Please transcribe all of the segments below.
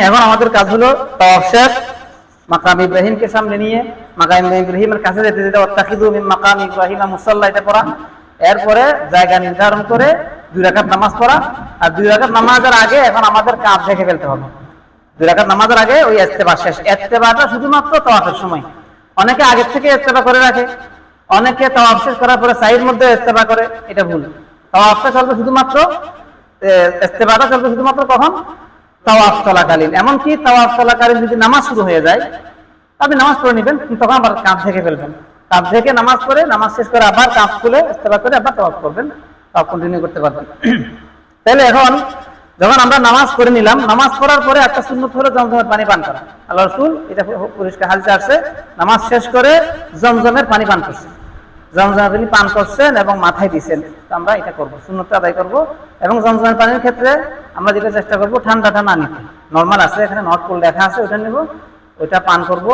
এখন আমাদের কাজ হলো তাওয়াফ শেষ, মাকাম ইব্রাহিমকে সামনে নিয়ে মাকাম ইব্রাহিমের কাছে যেতে যেতে ওয়াত্তাখিযু মিন মাকাম ইব্রাহিম মুসাল্লা এটা পড়া, এরপরে জায়গা নির্ধারণ করে 2 রাকাত নামাজ পড়া। আর 2 রাকাত নামাজের আগে এখন আমাদের কাঁধ ঢেকে ফেলতে হবে। 2 রাকাত নামাজের আগে ওই ইস্তেবা শেষ। ইস্তেবাটা শুধুমাত্র তাওয়াফের সময়। অনেকে আগে থেকে ইস্তেবা করে রাখে, অনেকে তাওয়াফ শেষ করার পরে সাইয়ের মধ্যে ইস্তেবা করে, এটা ভুল। তাওয়াফটা চলবে শুধুমাত্র, ইস্তেবাটা চলবে শুধুমাত্র কখন? তাওয়াফ চলাকালীন। এমনকি তাওয়াফ চলাকালীন যদি নামাজ শুরু হয়ে যায়, আপনি নামাজ পড়ে নেবেন, তখন আবার কাঁধ ঢেকে ফেলবেন। কাঁধ ঢেকে নামাজ পড়ে, নামাজ শেষ করে আবার কাঁধ খুলে ইস্তেবা করে আবার তাওয়াফ করবেন, তাওয়াফ কন্টিনিউ করতে পারবেন। তাহলে এখন যখন আমরা নামাজ পড়ে নিলাম, নামাজ পড়ার পরে একটা সুন্নত হলো জমজমের পানি পান করা। আল্লাহ রাসূল এটা পরিষ্কার হাদিসে আসছে, নামাজ শেষ করে জমজমের পানি পান করছেন, জমজমের পানি পান করছেন এবং মাথায় দিচ্ছেন। আমরা এটা করবো, সুন্নতটা আদায় করবো। এবং জমজমের পানির ক্ষেত্রে আমরা যেটা চেষ্টা করবো, ঠান্ডাটা না নিতে। নর্মাল আছে, এখানে নর্থ পোল লেখা আছে, ওইটা নিব, ওইটা পান করব।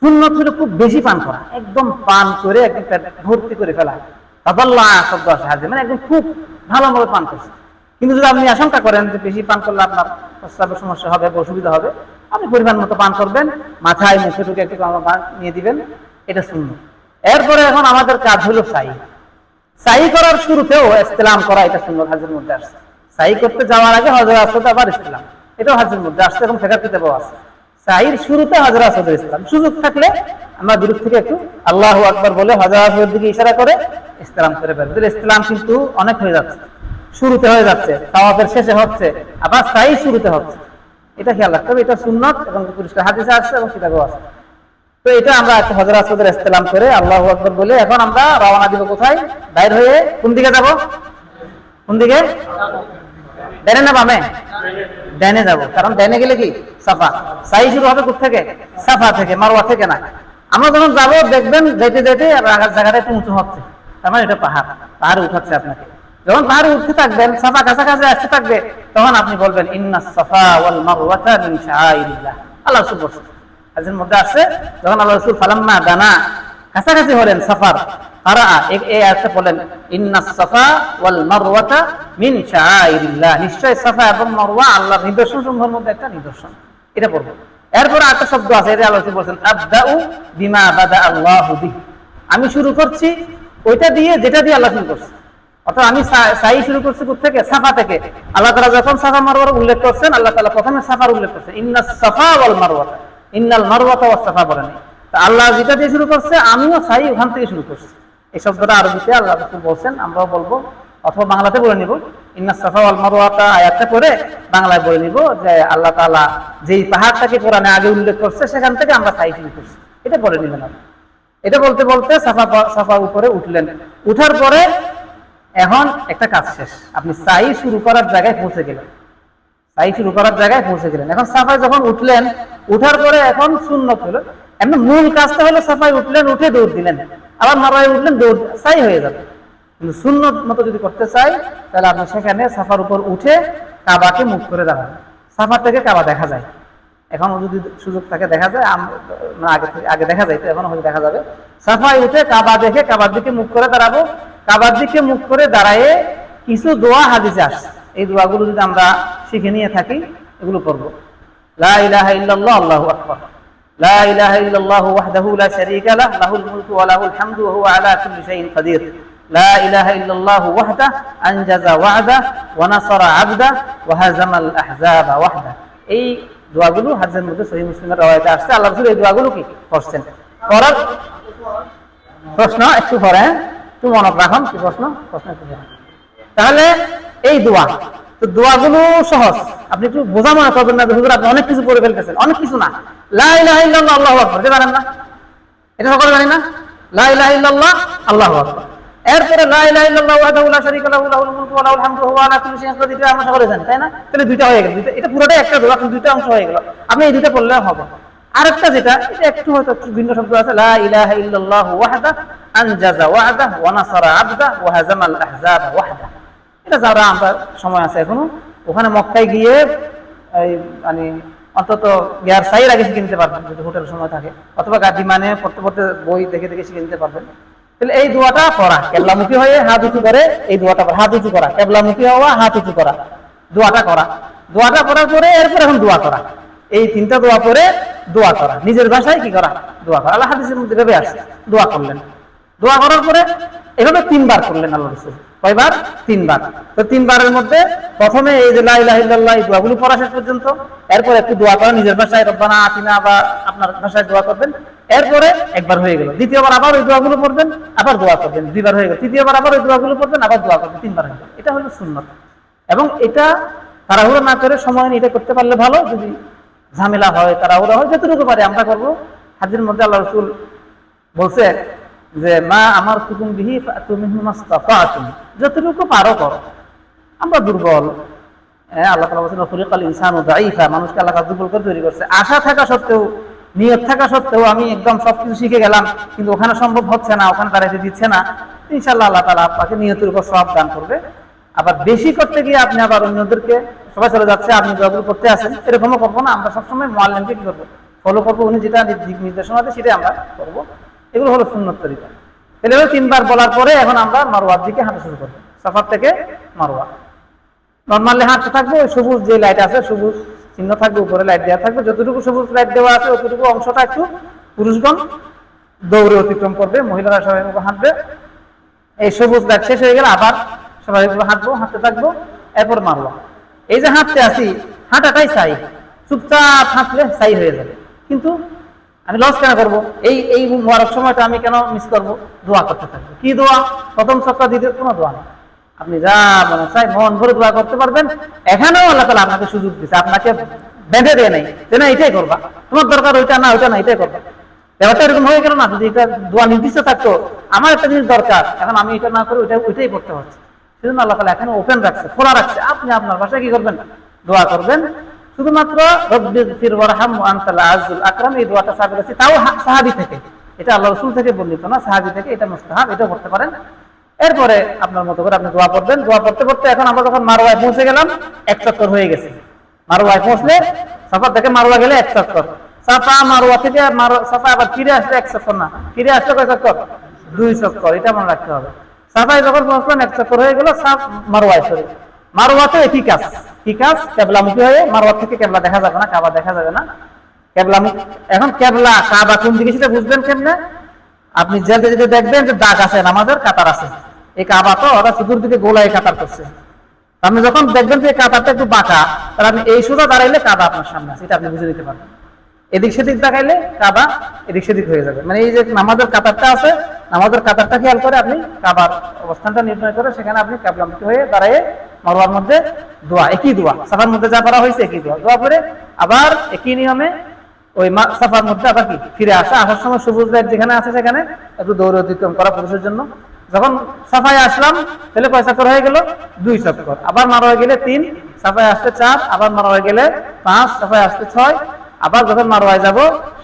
সুন্নত হলো খুব বেশি পান করা, একদম পান করে একদম পেট ভর্তি করে ফেলা। তাদাল্লাহ শব্দ আছে হাদিসে, মানে একদম খুব ভালোভাবে পান করছে। কিন্তু যদি আপনি আশঙ্কা করেন যে বেশি পান করলে আপনার প্রস্রাবের সমস্যা হবে, অসুবিধা হবে, আপনি পরিমাণ মতো পান করবেন, মাথায় মুখে টুকে একটু পান নিয়ে দিবেন, এটা সুন্নত। এরপরে এখন আমাদের কাজ হলো সাই। সাই করার শুরুতেও ইসতিলাম করা, এটা সুন্নত হাদিসের মধ্যে আসছে। সাই করতে যাওয়ার আগে হযরত আসওয়াদ আবার ইসতিলাম, এটাও হাদিসের মধ্যে আসছে এবং ফিকহ কিতাবেও আছে। সাইর শুরুতে হযরত আসওয়াদের ইসতিলাম, সুযোগ থাকলে আমরা দূর থেকে একটু আল্লাহু আকবার বলে হযরত আসওয়াদের দিকে ইশারা করে ইসতিলাম করে ফেলবো। ইসতিলাম কিন্তু অনেক হয়ে যাচ্ছে, শুরুতে হয়ে যাচ্ছে, তাওয়াফের শেষে হচ্ছে, আবার সাই শুরুতে হচ্ছে। এটা খেয়াল রাখতে হবে, এটা সুন্নত এবং পরিষ্কার হাদিসে আসছে এবং কিতাবেও আছে। তো এটা আমরা হযরত আসওয়াদের ইসতিলাম করে আল্লাহু আকবার বলে এখন আমরা রওনা দিব কোথায়? বাইর হয়ে কোন দিকে যাব? কোন দিকে? ডানে না বামে? ডানে যাব, কারণ ডানে গেলে কি সাফা। সাই শুরু হবে কোথা থেকে? সাফা থেকে, মারওয়া থেকে না। আমরা যখন যাব দেখবেন যেতে যেতে জায়গাটা একটু উঁচু হচ্ছে, তার মানে এটা পাহাড়, পাহাড়ে উঠাচ্ছে আপনাকে। যখন পাহাড়ে উঠতে থাকবেন, সাফা কাছাকাছি আসতে থাকবে, তখন আপনি বলবেন ইন্নাস সাফা ওয়াল মারওয়াতা মিন শাআইরিল্লাহ। আল্লাহ রাসূল বলেছেন, হাদিসের মধ্যে আছে, যখন আল্লাহ রাসূল ফালাম্মা দানা, কাছাকাছি হলেন সাফার, কারা এই আয়াতটা বলেন ইন্নাস সাফা ওয়াল মারওয়াতা মিন শাআইরিল্লাহ, নিশ্চয় সাফা এবং মারওয়া আল্লাহর নিদর্শনসমূহের মধ্যে একটা নিদর্শন, এটা পড়ব। এরপর একটা শব্দ আছে, এটা আল্লাহ রাসূল বলেছেন আবদাউ বিমা বাদা আল্লাহু বিহি, আমি শুরু করছি ওইটা দিয়ে যেটা দিয়ে আল্লাহ শুরু করছে। অর্থাৎ আমি সাই শুরু করছি কোথা থেকে? সাফা থেকে। আল্লাহ তাআলা যখন সাফা মারওয়ার উল্লেখ করছেন, আল্লাহ তাআলা প্রথমে সাফার উল্লেখ করছেন, ইন্নাস সাফা ওয়াল মারওয়াতা, ইন্নাল মারওয়াতা ওয়াস সাফা বলেন। তা আল্লাহ যেটা দিয়ে শুরু করছে, আমিও সাই ওখান থেকে শুরু করছি। এই শব্দটা আরবিতে আল্লাহ রাসূল বলছেন, আমরাও বলবো, অথবা বাংলাতে বলে নিব। ইন্নাস সাফা ওয়াল মারওয়াতা আয়াতটা করে বাংলায় বলে নিব যে আল্লাহ তাআলা যেই পাহাড়টাকে কোরআনে আগে উল্লেখ করছে, সেখান থেকে আমরা সাই শুরু করছি, এটা বলে নিবেন আপনি। এটা বলতে বলতে সাফার উপরে উঠলেন। উঠার পরে এখন একটা কাজ শেষ, আপনি সাই শুরু করার জায়গায় পৌঁছে গেলেন। সাই শুরু করার জায়গায় পৌঁছে গেলেন। এখন সাফায় যখন উঠলেন, উঠার পরে এখন সুন্নত হলো, এমনি মূল কাজটা হলো সাফায় উঠলেন, উঠে দৌড় দিলেন, আবার মারওয়ায় উঠলেন, দৌড়, সাই হয়ে যাবে। কিন্তু সুন্নত মতো যদি করতে চাই, তাহলে আপনি সেখানে সাফার উপর উঠে কাবাকে মুখ করে দাঁড়ান। সাফার থেকে কাবা দেখা যায়, এখন যদি সুযোগ থাকে দেখা যায়, আগে দেখা যায়, তো এখনো হয়তো দেখা যাবে। সাফায় উঠে কাবা দেখে কাবার দিকে মুখ করে দাঁড়াবো। কাবার দিকে মুখ করে দাঁড়ায়ে কিছু দোয়া হাদিসে আসছে, এই দোয়াগুলো যদি আমরা শিখে নিয়ে থাকি, এগুলো পড়বো। লা ইলাহা ইল্লাল্লাহ আল্লাহু আকবার, লা ইলাহা ইল্লাল্লাহু ওয়াহদাহু লা শারীকা লাহু, লাহুল মুলকু ওয়া লাহুল হামদু ওয়া হুয়া আলা কুল্লি শাইইন কাদির, লা ইলাহা ইল্লাল্লাহু ওয়াহদাহু আনজাযা ওয়া'দাহু ওয়া নাসারা 'আবদাহু ওয়া হাযামাল আহজাবা ওয়াহদাহু। এই দোয়াগুলো হাদিসের মধ্যে সহিহ মুসলিমের রওয়ায়াতে আসছে। আল্লাহ রাসূল এই দোয়াগুলো কি করছেন? করার প্রশ্ন একটু পরে, একটু মনে রাখুন কি প্রশ্ন একটু পরে। তাহলে এই দোয়া, তো দোয়াগুলো সহজ, আপনি একটু বোঝা মনে করবেন না যে হুজুর আপনি অনেক কিছু পড়ে ফেলতেছেন। অনেক কিছু না, লা ইলাহা ইল্লাল্লাহ আল্লাহু আকবার, এটা জানেন না? এটা সকলে জানি না? লা ইলাহা ইল্লাল্লাহ আল্লাহু আকবার। এরপরে লা ইলাহা ইল্লাল্লাহু ওয়াহদাহু লা শারীকা লাহু, লাহুল মুলকু ওয়া লাহুল হামদু ওয়া হুয়া আলা কুল্লি শাইইন কাদির, আমরা সকলে জানি, তাই না? তাহলে দুইটা হয়ে গেল, এটা পুরোটাই একটা দোয়া, কিন্তু দুইটা অংশ হয়ে গেল। আপনি এই দুইটা পড়লে হবে। আরেকটা যেটা, এটা একটু হয়তো একটু ভিন্ন শব্দ আছে, লা ইলাহা ইল্লাল্লাহু ওয়াহদাহু আনজাযা ওয়া'দাহু ওয়া নাসারা 'আবদাহু ওয়া হাযামাল আহজাবা ওয়াহদাহু। এটা যারা আমরা সময় আছে এখনো, ওখানে মক্কায় গিয়ে এই মানে অন্তত ইয়ার সাইয়ের আগে শিখে নিতে পারবেন যদি হোটেলের সময় থাকে, অথবা বিমানে পড়তে পড়তে বই দেখে দেখে শিখে নিতে পারবেন। তাহলে এই দোয়াটা পড়া, কেবলামুখী হয়ে হাত উঁচু করে এই দোয়াটা পড়া, হাত উঁচু করা, কেবলামুখী হওয়া, হাত উঁচু করা, দোয়াটা করা। দোয়াটা পড়ার পরে এরপর এখন দোয়া করা, এই তিনটা দোয়া পরে দোয়া করা, নিজের ভাষায় কি করা, দোয়া করা। আল্লাহ হাদিসের মধ্যে ভেবে আসছে, দোয়া করলেন, দোয়া করার পরে এভাবে 3 বার করলেন আল্লাহ রাসূল। কয়বার? 3 বার। তো 3 বারের মধ্যে প্রথমে এই যে লা ইলাহা ইল্লাল্লাহ এই দোয়াগুলো পড়া শেষ পর্যন্ত, এরপর একটু দোয়া করা নিজের ভাষায়, রব্বানা আতিনা বা আপনার ভাষায় দোয়া করবেন, এরপরে একবার হয়ে গেল। দ্বিতীয়বার আবার ওই দোয়াগুলো পড়বেন, আবার দোয়া করবেন, 2 বার হয়ে গেল। তৃতীয়বার আবার ওই দোয়াগুলো পড়বেন, আবার দোয়া করবেন, 3 বার হয়ে গেল। এটা হলো সুন্নাত। এবং এটা তাড়াহুড়ো না করে সময় নিয়ে এটা করতে পারলে ভালো। যদি ঝামেলা হয়, তাড়াহুড়ো হয়, যতটুকু পারে আমরা করবো। হাদিসের মধ্যে আল্লাহ রাসূল বলছে যে মা আমার কুতুম বিহি তুমি মাস্তাতাতুম, যতটুকু পারো করো। আমরা দুর্বল, আল্লাহ তাআলা বলেছেন খুলিকাল ইনসানু দাঈফা, মানুষকে আল্লাহ দুর্বল করে তৈরি করছে। আশা থাকা সত্ত্বেও, নিয়ত থাকা সত্ত্বেও আমি একদম সবকিছু শিখে গেলাম, কিন্তু ওখানে সম্ভব হচ্ছে না, ওখানে দাঁড়াইতে দিচ্ছে না, ইনশাআল্লাহ আল্লাহ তাআলা আপনাকে নিয়তের উপর সওয়াব দান করবে। আবার বেশি করতে গিয়ে আপনি আবার অন্যদেরকে, সবাই চলে যাচ্ছে, আপনি দোয়াগুলো করতে আসেন, এরকমও করবো না। আমরা সবসময় মুআল্লিমকে কি করবো, ফলো করবো, উনি যেটা দিক নির্দেশনা দেয় সেটাই আমরা করবো। এগুলো হলো সুন্নত তরিকা। তাহলে 3 বার বলার পরে এখন আমরা মারওয়ার দিকে হাঁটা শুরু করবো, সাফার থেকে মারওয়া। নর্মালি হাঁটতে থাকবো, ওই সবুজ যে লাইট আছে, সবুজ চিহ্ন থাকবে, উপরে লাইট দেওয়া থাকবে, যতটুকু সবুজ লাইট দেওয়া আছে অতটুকু অংশটা একটু পুরুষগণ দৌড়ে অতিক্রম করবে, মহিলারা সবাই হাঁটবে। এই সবুজ লাইট শেষ হয়ে গেলে আবার সবাই হাঁটবো, হাঁটতে থাকবো, এরপর মারওয়া। এই যে হাঁটতে আসি, হাঁটাটাই চাই, চুপচাপ হাঁটলে চাই হয়ে যাবে। কিন্তু আমি লস কেন করবো? এই মুবারক সময়টা আমি কেন মিস করবো? দোয়া করতে থাকবো। কি দোয়া? প্রথম সপ্তাহ দ্বিতীয় কোনো দোয়া নেই, আপনি যা মনে চাই মন ভরে দোয়া করতে পারবেন। এখানেও আল্লাহ তাআলা আপনাকে সুযোগ দিচ্ছে, আপনাকে বেঁধে দেয় নাই যে না এটাই করবা, তোমার দরকার ওইটা না, ওইটা না, এটাই করবা। ব্যাপারটা এরকম হয়ে গেল না? যদি এটা দোয়া নির্দিষ্ট থাকতো, আমার একটা জিনিস দরকার, এখন আমি এটা না করে ওইটাই করতে হচ্ছে। সেজন্য আল্লাহ তাআলা এখানে ওপেন রাখছে, খোলা রাখছে। আপনি আপনার ভাষায় কি করবেন? দোয়া করবেন। শুধুমাত্র রব্বিগফির ওয়ারহাম ওয়া আনতাল আযুল আকরাম, এই দোয়াটা সাহাবী আছে, তাও সাহাবী থেকে, এটা আল্লাহ রাসূল থেকে বর্ণিত না, সাহাবী থেকে, এটা মুস্তাহাব, এটা করতে পারেন। এরপরে আপনার মতো করে আপনি দোয়া পড়বেন। দোয়া পড়তে পড়তে এখন আমরা যখন মারওয়ায় পৌঁছে গেলাম, 1 চক্কর হয়ে গেছে। মারওয়ায় পৌঁছলে, সাফা থেকে মারওয়া গেলে 1 চক্কর, সাফা মারওয়া থেকে সাফা আবার ফিরে আসলে 1 চক্কর না, ফিরে আসলে কয় চক্কর? 2 চক্কর। এটা মনে রাখতে হবে। সাফায় যখন পৌঁছলাম 1 চক্কর হয়ে গেল, মারওয়ায় সরি, মারওয়াতে একই কাজ, কি কাজ? কেবলামুখী হয়ে, মারওয়া থেকে কেবলা দেখা যাবে না, কাবা দেখা যাবে না, কেবলামুখী। এখন কেবলা কাবা কোন দিকে সেটা বুঝবেন কেমনে? আপনি যেতে যেতে দেখবেন যে দাগ আছে, নামাজের কাতার আছে। এই কাবা তো ওরা চতুর্দিকে গোলায় কাতার করছে। আপনি যখন দেখবেন যে কাতারটা একটু বাঁকা, তাহলে আপনি এই সোজা দাঁড়াইলে কাবা আপনার সামনে আছে, এটা আপনি বুঝে নিতে পারবেন। এদিক সেদিক দেখাইলে কাবা এদিক সেদিক হয়ে যাবে। মানে এই যে নামাজের কাতারটা আছে, নামাজের কাতারটা খেয়াল করে আপনি কাবার অবস্থানটা নির্ণয় করে সেখানে আপনি কেবলামুখী হয়ে দাঁড়ায় মারওয়ার মধ্যে দোয়া, একই দোয়া, সাফার মধ্যে যা করা হয়েছে একই দোয়া, দোয়া করে আবার একই নিয়মে ওই সাফার মধ্যে আবার কি ফিরে আসা। আসার সময় সবুজ লাইট যেখানে আছে সেখানে একটু দৌড়ে অতিক্রম করা পুরুষের জন্য। যখন সাফায় আসলাম তাহলে কয় চক্কর হয়ে গেল? 2 চক্কর। আবার মারওয়ায় গেলে 3, সাফায় আসতে 4, আবার মারওয়ায় গেলে 5, সাফায় আসতে 6, আবার যখন মারওয়ায় যাব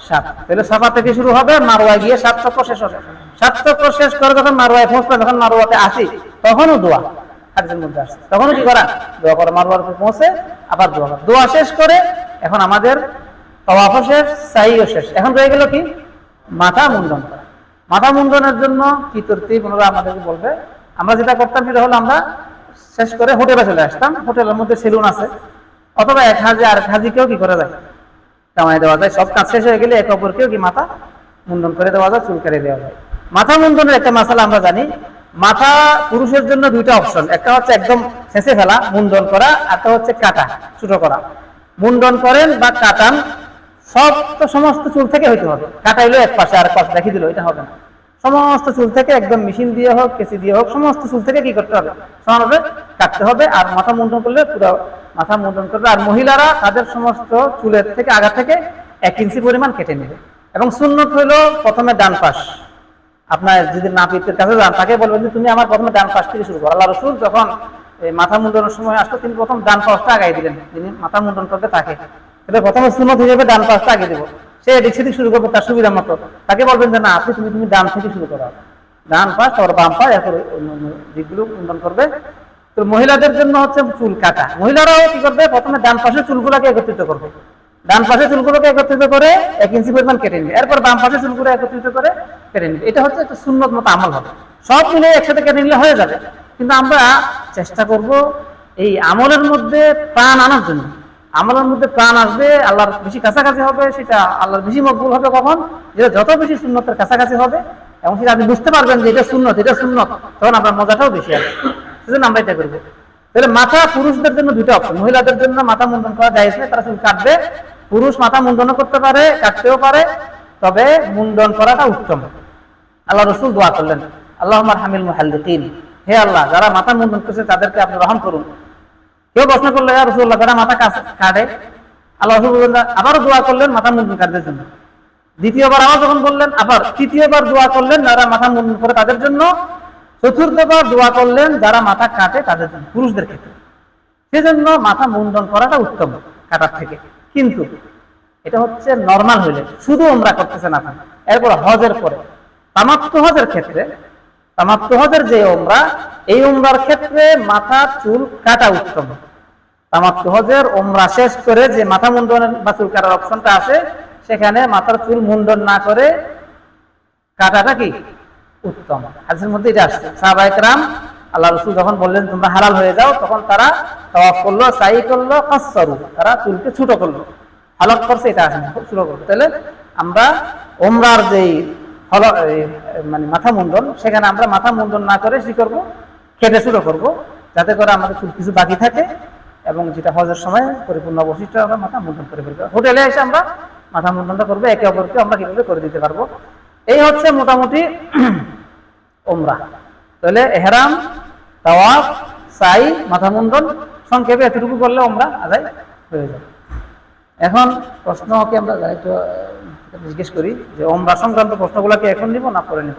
7। তাহলে সাফা থেকে শুরু হবে, মারওয়ায় গিয়ে 7 চক্কর শেষ হবে। 7 চক্কর শেষ করে যখন মারওয়ায় পৌঁছলাম, যখন মারওয়াতে আসি, তখনও দোয়া হাদিসের মধ্যে আসছে, তখনও কি করা? দোয়া করা। মারওয়ার উপর পৌঁছে আবার দোয়া করা। দোয়া শেষ করে এখন আমাদের তাওয়াফও শেষ, সাইও শেষ। এখন রয়ে গেল কি? মাথা মুন্ডন করা। মাথা মুন্ডনের জন্য কি তরতিব ওনারা আমাদেরকে বলবে। আমরা যেটা করতাম সেটা হলো, আমরা শেষ করে হোটেলে চলে আসতাম। হোটেলের মধ্যে সেলুন আছে, অথবা এক হাজি আর এক হাজিকেও কি করে যায়, কামাই দেওয়া যায়। সব কাজ শেষ হয়ে গেলে একে অপরকেও কি মাথা মুন্ডন করে দেওয়া যায়, চুল কেটে দেওয়া যায়। মাথা মুন্ডনের একটা মাসালা আমরা জানি। মাথা পুরুষের জন্য 2টা অপশন, একটা হচ্ছে একদম ছেঁচে ফেলা, মুন্ডন করা, একটা হচ্ছে কাটা, ছোট করা। মুন্ডন করেন বা কাটান, সব তো সমস্ত চুল থেকে হইতে হবে। কাটাইলো এক পাশে আর এক পাশে দেখিয়ে দিল, এটা হবে না। সমস্ত চুল থেকে, একদম মেশিন দিয়ে হোক, কেসি দিয়ে হোক, সমস্ত চুল থেকে কি করতে হবে? সমানভাবে কাটতে হবে। আর মাথা মুন্ডন করলে পুরো মাথা মুন্ডন করবে। আর মহিলারা তাদের সমস্ত চুলের থেকে, আগা থেকে 1 ইঞ্চি পরিমাণ কেটে নেবে। এবং সুন্নত হইল প্রথমে ডান পাশ। আপনার যদি নাপিতের কাছে যান, তাকে বলবেন যে তুমি আমার প্রথমে ডান পাশ থেকে শুরু করো। আল্লাহ রাসূল যখন এই মাথা মুন্ডনের সময় আসতো, তিনি প্রথম ডান পাশটা আগাই দিলেন। তিনি মাথা মুন্ডন করতে থাকে, তাহলে প্রথমে সুন্নত হিসেবে ডান পাশটা আগে দেবো। সে এদিক সেদিক শুরু করবে তার সুবিধা মতো। তাকে বলবেন যে না, তুমি ডান থেকে শুরু করো, ডান পাশ, তারপর বাম পাশ, এরপর দিকগুলো মুন্ডন করবে। তো মহিলাদের জন্য হচ্ছে চুল কাটা। মহিলারাও কি করবে? প্রথমে ডান পাশের চুলগুলোকে একত্রিত করবে। ডান পাশের চুলগুলোকে একত্রিত করে 1 ইঞ্চি পরিমাণ কেটে নিবে। এরপর বাম পাশের চুলগুলো একত্রিত করে কেটে নিবে। এটা হচ্ছে একটা সুন্নত মতো আমল হবে। সব মিলে একসাথে কেটে নিলে হয়ে যাবে। কিন্তু আমরা চেষ্টা করব এই আমলের মধ্যে প্রাণ আনার জন্য। আমলের মধ্যে প্রাণ আসবে, আল্লাহর বেশি কাছাকাছি হবে, সেটা আল্লাহর বেশি মকবুল হবে কখন, যেটা যত বেশি সুন্নতের কাছাকাছি হবে এবং সেটা আপনি বুঝতে পারবেন যে এটা সুন্নত, এটা সুন্নত, তখন আপনার মজাটাও বেশি আসবে। সেজন্য আমরা এটা করবো। তাহলে মাথা পুরুষদের জন্য দুটো অপশন, মহিলাদের জন্য মাথা মুন্ডন করা যায় না, তারা চুল কাটবে। পুরুষ মাথা মুন্ডনও করতে পারে, কাটতেও পারে, তবে মুন্ডন করাটা উত্তম। আল্লাহ রসুল দোয়া করলেন, আল্লাহুম্মা আরহামিল মুহাল্লিকিন, হে আল্লাহ যারা মাথা মুন্ডন করছে তাদেরকে আপনি রহম করুন। কেউ প্রশ্ন করলো, ইয়া রাসূলুল্লাহ যারা মাথা কাটে, আল্লাহ রাসূল বললেন, আবারও দোয়া করলেন মাথা মুন্ডন কাটদের জন্য। দ্বিতীয়বার আবার যখন বললেন, আবার তৃতীয়বার দোয়া করলেন যারা মাথা মুন্ডন করে তাদের জন্য। চতুর্থবার দোয়া করলেন যারা মাথা কাটে তাদের জন্য, পুরুষদের ক্ষেত্রে। সেজন্য মাথা মুন্ডন করাটা উত্তম কাটার থেকে। কিন্তু এটা হচ্ছে নরমাল হইলে, শুধু ওমরা করতেছেন আপনি, এরপর হজের পরে তামাত্তু হজের ক্ষেত্রে, তামাত্তু হজের যে ওমরা, এই ওমরার ক্ষেত্রে মাথা চুল কাটা উত্তম। তামাত্তু হজের ওমরা শেষ করে যে মাথা মুন্ডনের বা চুল কাটার অপশনটা আছে, সেখানে মাথার চুল মুন্ডন না করে কাটাটা কি উত্তম। হাদিসের মধ্যে এটা আসছে, সাহাবায়ে কেরাম আল্লাহ রাসূল যখন বললেন তোমরা হালাল হয়ে যাও, তখন তারা তাওয়াফ করলো, সাই করলো, কাসসারু, তারা চুলকে ছোট করলো। হলক করছে এটা আসে না, খুব ছোট করলো। তাহলে আমরা ওমরার যেই মানে মাথা মুন্ডন, সেখানে আমরা মাথা মুন্ডন না করে কি করবো, কেটে ছোট করবো, যাতে করে আমাদের চুল কিছু বাকি থাকে এবং যেটা হজের সময় পরিপূর্ণ অবশিষ্ট আমরা মাথা মুন্ডন করে ফেলবো। হোটেলে এসে আমরা মাথা মুন্ডনটা করবো, একে অপরকে আমরা কিভাবে করে দিতে পারবো। এই হচ্ছে মোটামুটি ওমরা। তাহলে ইহরাম, তাওয়াফ, সাই, মাথা মুন্ডন, সংক্ষেপে এতটুকু করলে ওমরা আদায় হয়ে যাবে। এখন প্রশ্নকে আমরা একটু জিজ্ঞেস করি যে ওমরা সংক্রান্ত প্রশ্নগুলোকে এখন নিব না পরে নিব?